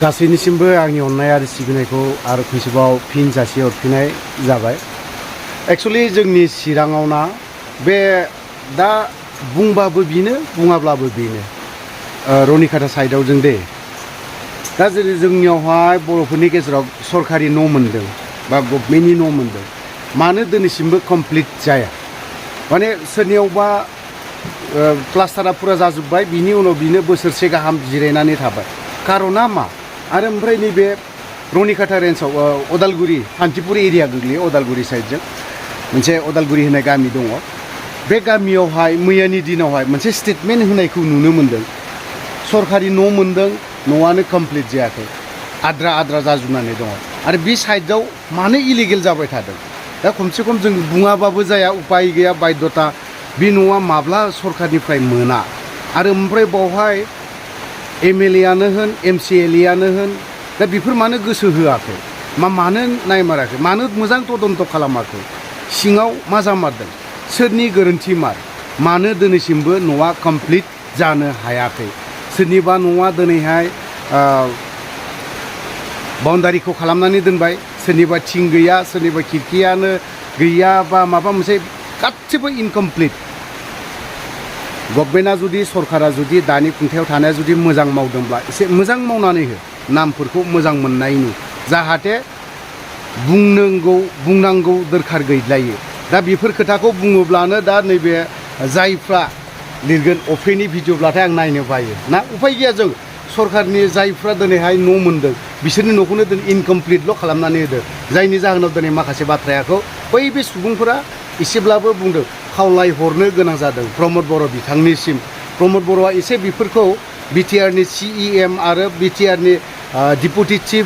गासैनिसिमबो आंनि अननाय आरो सिबिनायखौ आरो खनसेबाव फिन जासि हरफिननाय जाबाय। एक्चुअली जोंनि चिराङाव ना बे दा बुंबाबो बेनो बुङाब्लाबो बेनो रनिखाथा साइडआव जों दे दा जेरै जोंनियावहाय बर'फोरनि गेजेराव सरकारि न' मोनदों बा गभमेन्टनि न' मोनदों, मानो दिनैसिमबो कमप्लिट जाया? माने सोरनियावबा प्लास्टारा फुरा जाजोब्बाय, बिनि उनाव बिनो बोसोरसे गाहाम जिरायनानै थाबाय। कारना मा? आरो ओमफ्राय नैबे रनिखाथा रेन्जआव अदालगुरि फान्थिपुर एरिया गोग्लैयो, अदालगुरि साइडजों मोनसे अदालगुरि होननाय गामि दङ। बे गामियावहाय मैयानि दिनावहाय मोनसे स्टेटमेन्ट होनायखौ नुनो मोन्दों, सरकारि न' मोन्दों, न'आनो कमप्लिट जायाखै, आद्रा आद्रा जाजोबनानै दङ। आरो बे साइडआव मानो इलिगेल जाबाय थादों? दा खमसे खम जों बुङाबाबो जाया, उपाय गैया, बाध्यता। बे न'आ माब्ला सरकारनिफ्राय मोना? आरो ओमफ्राय बावहाय MLA आनो होन MCLA आनो होन दा बेफोर मानो गोसो होआखै? मानो नायमाराखै? मानो मोजां तदन्त खालामाखै? सिङाव मा जामारदों? सोरनि गोरोन्थि मार? मानो दिनैसिमबो न'आ कमप्लिट जानो हायाखै? सोरनिबा न'आ दिनैहाय बाउन्डारिखौ खालामनानै दोनबाय, सोरनिबा थिं गैया, सोरनिबा खिरखियानो गैया, बा माबा मोनसे गासिबो इनकमप्लिट। गभर्नमेन्टआ जुदि सरकारा जुदि दानि खुंथायाव थानाया जुदि मोजां मावदोंब्ला एसे मोजां मावनानै हो, नामफोरखौ मोजां मोननायनि, जाहाथे बुंनांगौ दरखार गैलायो। दा बेफोर खोथाखौ बुङोब्लानो दा नैबे जायफ्रा लिरगोन अफ्रिनि भिडिअब्लाथाय आं नायनो बायो ना, उपाय गैया। जों सरकारनि जायफ्रा दिनैहाय न' मोन्दों बिसोरनि न'खौनो दिनै इनकमप्लिटल' खालामनानै होदों, जायनि जाहोनाव दिनै माखासे बाथ्राखौ बे सुबुंफोरा एसेब्लाबो बुंदों, खावलायहरनो गोनां जादों प्रमद बर' बिथांनिसिम। प्रमद बर'आ एसे बेफोरखौ बिटिआरनि CEM आरो बिटिआरनि डिपुटि चिफ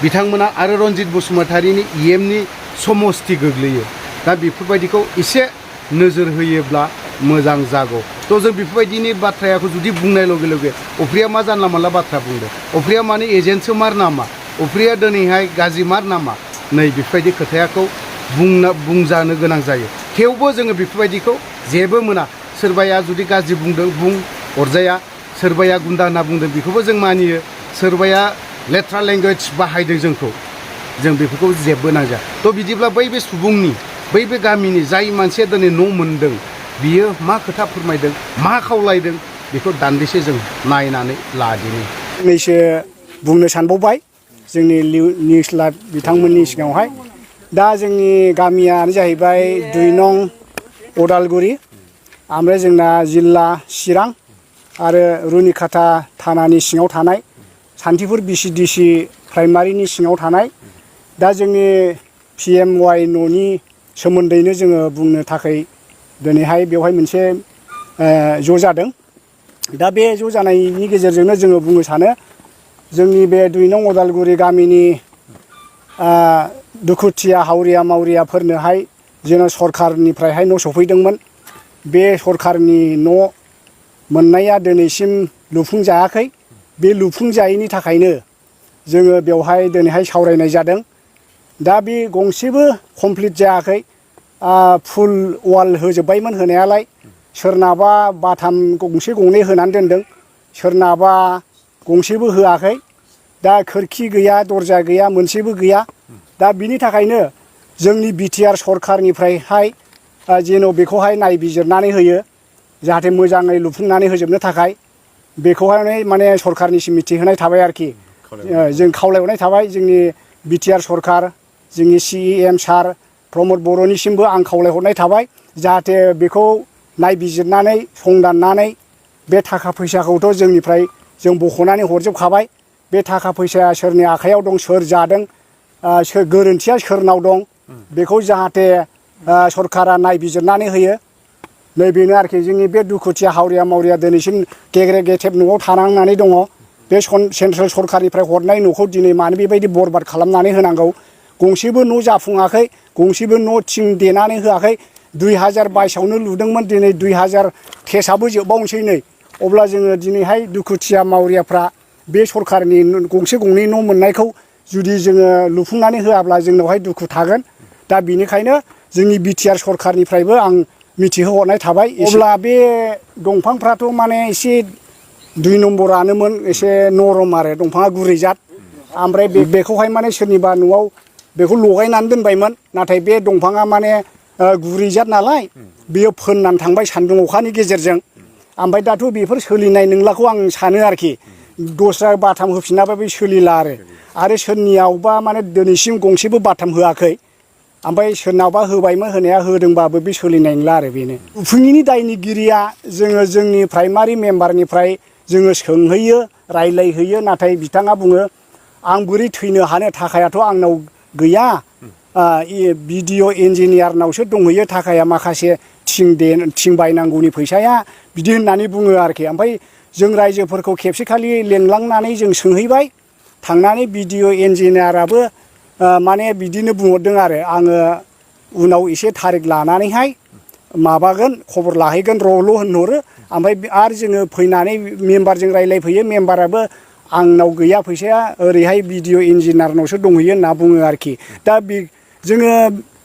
बिथांमोना आरो रन्जित बसुमतारीनि EMनि समस्ति गोग्लैयो। दा बेफोरबायदिखौ एसे नोजोर होयोब्ला मोजां जागौ। थ' जों बेफोरबायदिनि बाथ्राखौ जुदि बुंनाय लगे लगे अफ्रिया मा जानला मानला बाथ्रा बुंदों, अफ्रिया माने एजेन्टसो मार नामा, अफ्रिया दिनैहाय गाज्रि मार नामा, नै बेफोरबायदि खोथाखौ बुंजानो गोनां जायो। थेवबो जोङो बेफोरबायदिखौ जेबो मोना। सोरबाया जुदि गाज्रि बुंदों बुं, अरजाया। सोरबाया गुन्दा होनना बुंदों बेखौबो जों मानियो। सोरबाया लेथ्रा लेंगुवेज बाहायदों जोंखौ, जों बेफोरखौ जेबो नांजा। थ' बिदिब्ला बे सुबुंनि, बे गामिनि जाय मानसिया दिनै न' मोन्दों बियो मा खोथा फोरमायदों, मा खावलायदों, बेखौ दान्दिसे जों नायनानै लादिनि। फंनैसो बुंनो सानबावबाय जोंनि निउस लाइभ बिथांमोननि सिगाङावहाय। दा जोंनि गामियानो जाहैबाय 2 नं अदालगुरि, ओमफ्राय जोंना जिल्ला चिरां आरो रुनिखाथा थानानि सिङाव थानाय, सान्थिपुर BCDC प्राइमारिनि सिङाव थानाय। दा जोंनि PMY न'नि सोमोन्दैनो जोङो बुंनो थाखाय दिनैहाय बेवहाय मोनसे ज' जादों। दा बे ज' जानायनि गेजेरजोंनो जोङो बुंनो सानो, जोंनि बे 2 नं अदालगुरि गामिनि दुखुथिया हावरिया मावरियाफोरनोहाय जेन' सरकारनिफ्रायहाय न' सफैदोंमोन, बे सरकारनि न' मोननाया दिनैसिम लुफुंजायाखै। बे लुफुंजायैनि थाखायनो जोङो बेवहाय दिनैहाय सावरायनाय जादों। दा बे गंसेबो कमप्लिट जायाखै। फुल वाल होजोब्बायमोन होनायालाय, सोरनाबा बाथाम गंसे गंनै होनानै दोनदों, सोरनाबा गंसेबो होआखै। दा खोरखि गैया, दरजा गैया, मोनसेबो गैया। दा बिनि थाखायनो जोंनि बिटिआर सरकारनिफ्रायहाय जेन' बेखौहाय नायबिजिरनानै होयो, जाहाथे मोजाङै लुफुंनानै होजोबनो थाखाय बेखौहाय माने सरकारनिसिम मिथिहोनाय थाबाय आरोखि। जों खावलायहरनाय थाबाय जोंनि बिटिआर सरकार, जोंनि CEM सार प्रमद बर'निसिमबो आं खावलायहरनाय थाबाय, जाहाथे बेखौ नायबिजिरनानै संदाननानै बे थाखा फैसाखौथ' जोंनिफ्राय जों बख'नानै हरजोबखाबाय। बे थाखा फैसाया सोरनि आखायाव दं, सोर जादों, गोरोन्थिया सोरनाव दं, बेखौ जाहाथे सरकारा नायबिजिरनानै होयो। नै बेनो आरोखि जोंनि बे दुखुथिया हावरिया मावरिया दिनैसिम गेग्रे गेथेब न'आव थानांनानै दङ। बे सेन्ट्रेल सरकारनिफ्राय हरनाय न'खौ दिनै मानो बेबायदि बरबाद खालामनानै होनांगौ? गंसेबो न' जाफुङाखै, गंसेबो न' थिं देनानै होआखै। 2022आवनो लुदोंमोन, दिनै 2023आबो जोबबावनोसै नै। अब्ला जोङो दिनैहाय दुखुथिया मावरियाफ्रा बे सरकारनि गंसे गंनै न' मोननायखौ जुदि जोङो लुफुंनानै होआब्ला जोंनावहाय दुखु थागोन। दा बेनिखायनो जोंनि बिटिआर सरकारनिफ्रायबो आं मिथिहोहरनाय थाबाय। अब्ला बे दंफांफ्राथ' माने एसे 2 नम्बरानोमोन, एसे नरम आरो दंफाङा गुरै जात। ओमफ्राय बेखौहाय माने सोरनिबा न'आव बेखौ लगायनानै दोनबायमोन नाथाय बे दंफाङा माने गुरैजात नालाय बेयो फोननानै थांबाय सान्दुं अखानि गेजेरजों ओमफ्राय दाथ' बेफोर सोलिनाय नंलाखौ आं सानो आरोखि दस्रा बाथाम होफिनाबा बे सोलिला आरो सोरनियावबा माने दिनैसिम गंसेबो बाथाम होआखै ओमफ्राय सोरनावबा होबायमोन होनाया होदोंबाबो बे सोलिनाय नंला आरो बेनो उफुंनि दायनिगिरिया जोङो जोंनि प्राइमारि मेम्बारनिफ्राय जोङो सोंहैयो रायलायहैयो नाथाय बिथाङा बुङो आं बोरै थैनो हानो थाखायाथ' आंनाव गैया बिडिअ इन्जिनियारनावसो दंहैयो थाखाया माखासे थिं बायनांगौनि फैसाया बिदि होननानै बुङो आरोखि ओमफ्राय जों रायजोफोरखौ खेबसेखालि लेंलांनानै जों सोंहैबाय थांनानै बिडिअ इन्जिनियाराबो माने बिदिनो बुंहरदों आरो आङो उनाव एसे थारिख लानानैहाय माबागोन खबर लाहैगोन र'ल' होनहरो ओमफ्राय आरो जोङो फैनानै मेम्बारजों रायलायफैयो मेम्बाराबो आंनाव गैया फैसाया ओरैहाय बिडिअ इन्जिनियारनावसो दंहैयो होनना बुङो आरोखि दा जोङो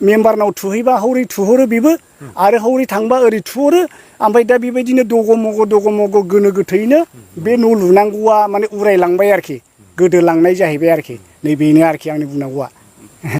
मेम्बारनाव थुहैबा हौरै थुहरो बेबो आरो हौरै थांबा ओरै थुहरो ओमफ्राय दा बेबायदिनो दग' मग' गोनो गोथैनो बे न' लुनांगौआ माने उरायलांबाय आरोखि गोदोलांनाय जाहैबाय आरोखि नै बेनो आरोखि आंनि बुंनांगौआ